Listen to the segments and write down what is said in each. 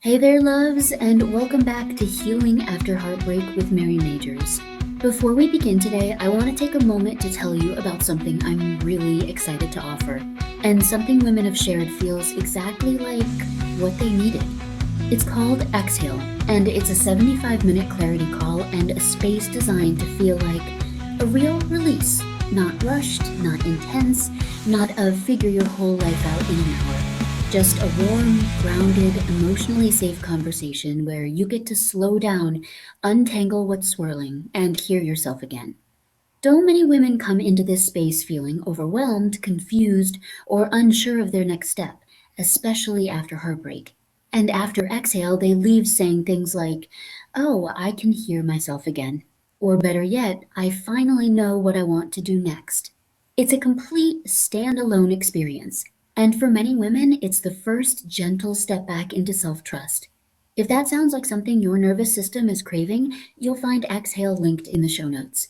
Hey there, loves, and welcome back to Healing After Heartbreak with Mary Majors. Before we begin today, I want to take a moment to tell you about something I'm really excited to offer, and something women have shared feels exactly like what they needed. It's called Exhale, and it's a 75-minute clarity call and a space designed to feel like a real release, not rushed, not intense, not a figure your whole life out in an hour. Just a warm, grounded, emotionally safe conversation where you get to slow down, untangle what's swirling, and hear yourself again. So many women come into this space feeling overwhelmed, confused, or unsure of their next step, especially after heartbreak. And after exhale, they leave saying things like, "Oh, I can hear myself again." Or better yet, "I finally know what I want to do next." It's a complete standalone experience. And for many women, it's the first gentle step back into self trust. If that sounds like something your nervous system is craving, you'll find Exhale linked in the show notes.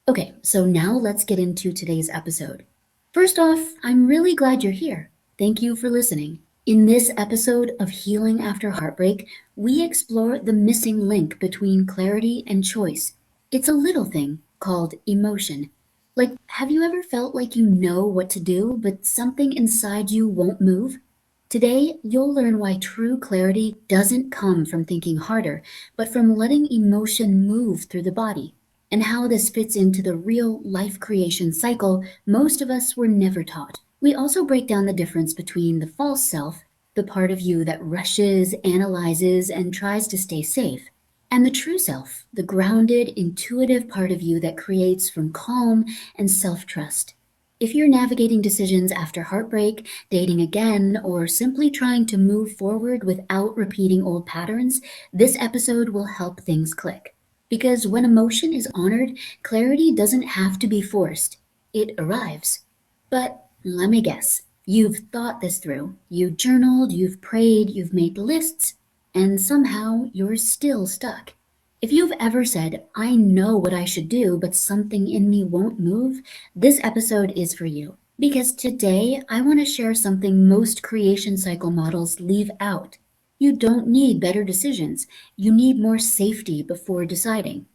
Okay, so now let's get into today's episode. First off, I'm really glad you're here. Thank you for listening. In this episode of Healing After Heartbreak, we explore the missing link between clarity and choice. It's a little thing called emotion. Like, have you ever felt like you know what to do, but something inside you won't move? Today, you'll learn why true clarity doesn't come from thinking harder, but from letting emotion move through the body, and how this fits into the real life creation cycle most of us were never taught. We also break down the difference between the false self, the part of you that rushes, analyzes, and tries to stay safe, and the true self, the grounded, intuitive part of you that creates from calm and self trust. If you're navigating decisions after heartbreak, dating again, or simply trying to move forward without repeating old patterns, this episode will help things click. Because when emotion is honored, clarity doesn't have to be forced, it arrives. But let me guess, you've thought this through. You've journaled, you've prayed, you've made lists, and somehow you're still stuck. If you've ever said, "I know what I should do, but something in me won't move," this episode is for you. Because today, I want to share something most creation cycle models leave out. You don't need better decisions, you need more safety before deciding.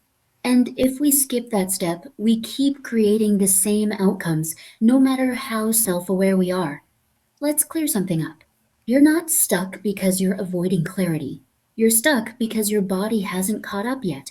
And if we skip that step, we keep creating the same outcomes, no matter how self aware we are. Let's clear something up. You're not stuck because you're avoiding clarity. You're stuck because your body hasn't caught up yet.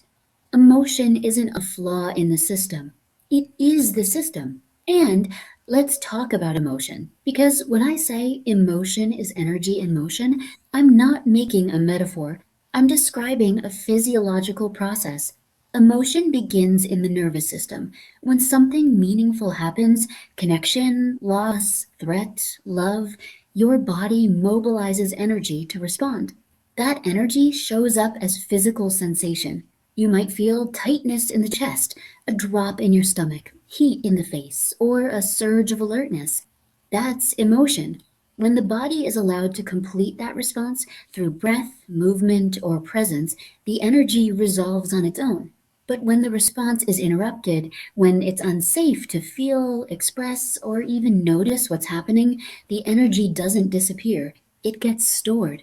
Emotion isn't a flaw in the system, it is the system. And let's talk about emotion. Because when I say emotion is energy in motion, I'm not making a metaphor, I'm describing a physiological process. Emotion begins in the nervous system. When something meaningful happens, connection, loss, threat, love, your body mobilizes energy to respond. That energy shows up as physical sensation. You might feel tightness in the chest, a drop in your stomach, heat in the face, or a surge of alertness. That's emotion. When the body is allowed to complete that response through breath, movement, or presence, the energy resolves on its own. But when the response is interrupted, when it's unsafe to feel, express, or even notice what's happening, the energy doesn't disappear, it gets stored.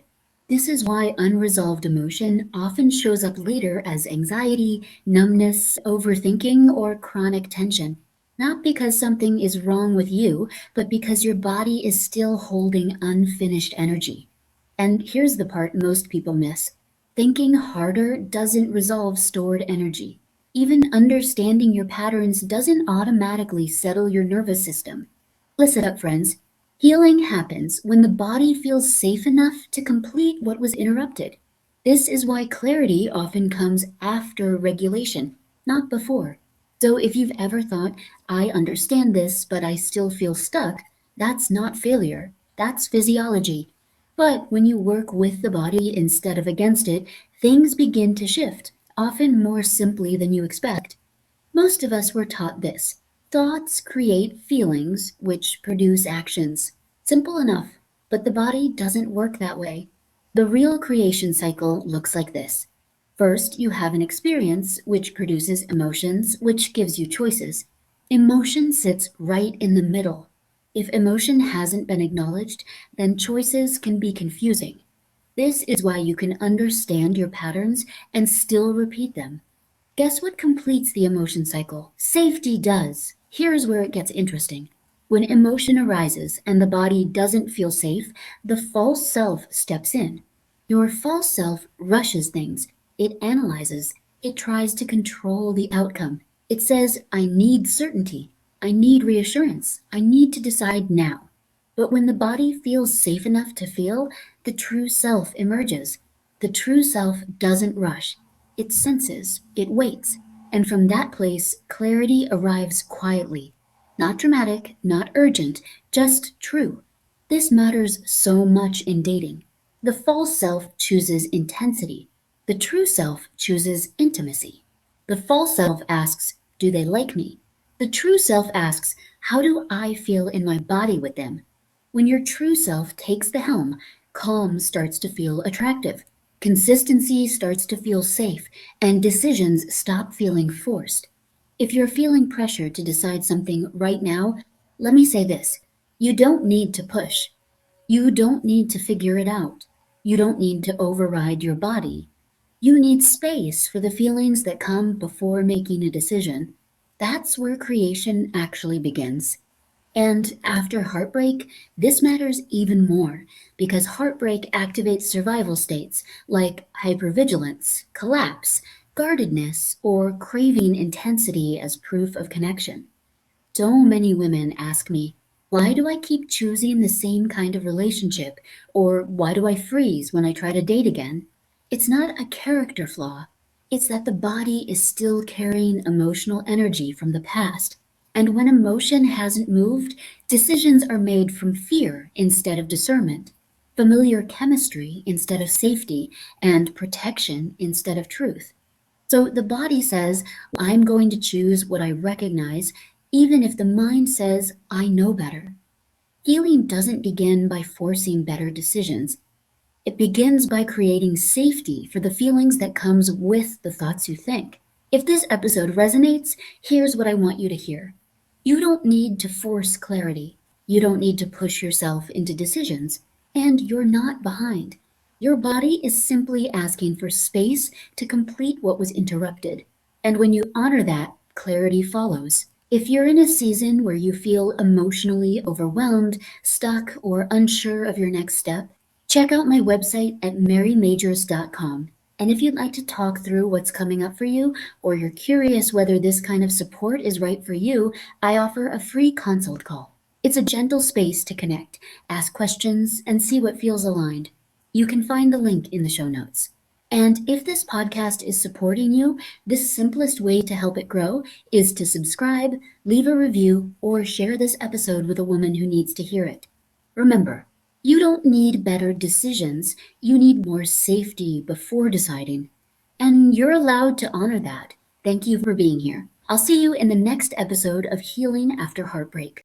This is why unresolved emotion often shows up later as anxiety, numbness, overthinking, or chronic tension. Not because something is wrong with you, but because your body is still holding unfinished energy. And here's the part most people miss: thinking harder doesn't resolve stored energy. Even understanding your patterns doesn't automatically settle your nervous system. Listen up, friends. Healing happens when the body feels safe enough to complete what was interrupted. This is why clarity often comes after regulation, not before. So if you've ever thought, "I understand this, but I still feel stuck," that's not failure, that's physiology. But when you work with the body instead of against it, things begin to shift, often more simply than you expect. Most of us were taught this: thoughts create feelings, which produce actions. Simple enough, but the body doesn't work that way. The real creation cycle looks like this. First, you have an experience, which produces emotions, which gives you choices. Emotion sits right in the middle. If emotion hasn't been acknowledged, then choices can be confusing. This is why you can understand your patterns and still repeat them. Guess what completes the emotion cycle? Safety does. Here's where it gets interesting. When emotion arises and the body doesn't feel safe, the false self steps in. Your false self rushes things, it analyzes, it tries to control the outcome. It says, I need certainty, I need reassurance, I need to decide now. But when the body feels safe enough to feel, the true self emerges. The true self doesn't rush. It senses, it waits, and from that place, clarity arrives quietly. Not dramatic, not urgent, just true. This matters so much in dating. The false self chooses intensity. The true self chooses intimacy. The false self asks, do they like me? The true self asks, how do I feel in my body with them? When your true self takes the helm, calm starts to feel attractive. Consistency starts to feel safe, and decisions stop feeling forced. If you're feeling pressure to decide something right now, let me say this. You don't need to push. You don't need to figure it out. You don't need to override your body. You need space for the feelings that come before making a decision. That's where creation actually begins. And after heartbreak, this matters even more because heartbreak activates survival states like hypervigilance, collapse, guardedness, or craving intensity as proof of connection. So many women ask me, why do I keep choosing the same kind of relationship? Or why do I freeze when I try to date again? It's not a character flaw. It's that the body is still carrying emotional energy from the past. And when emotion hasn't moved, decisions are made from fear instead of discernment, familiar chemistry instead of safety, and protection instead of truth. So the body says, I'm going to choose what I recognize, even if the mind says, I know better. Healing doesn't begin by forcing better decisions. It begins by creating safety for the feelings that comes with the thoughts you think. If this episode resonates, here's what I want you to hear. You don't need to force clarity. You don't need to push yourself into decisions. And you're not behind. Your body is simply asking for space to complete what was interrupted. And when you honor that, clarity follows. If you're in a season where you feel emotionally overwhelmed, stuck, or unsure of your next step, check out my website at marymajors.com. And if you'd like to talk through what's coming up for you, or you're curious whether this kind of support is right for you, I offer a free consult call. It's a gentle space to connect, ask questions, and see what feels aligned. You can find the link in the show notes. And if this podcast is supporting you, the simplest way to help it grow is to subscribe, leave a review, or share this episode with a woman who needs to hear it. Remember, you don't need better decisions, you need more safety before deciding. And you're allowed to honor that. Thank you for being here. I'll see you in the next episode of Healing After Heartbreak.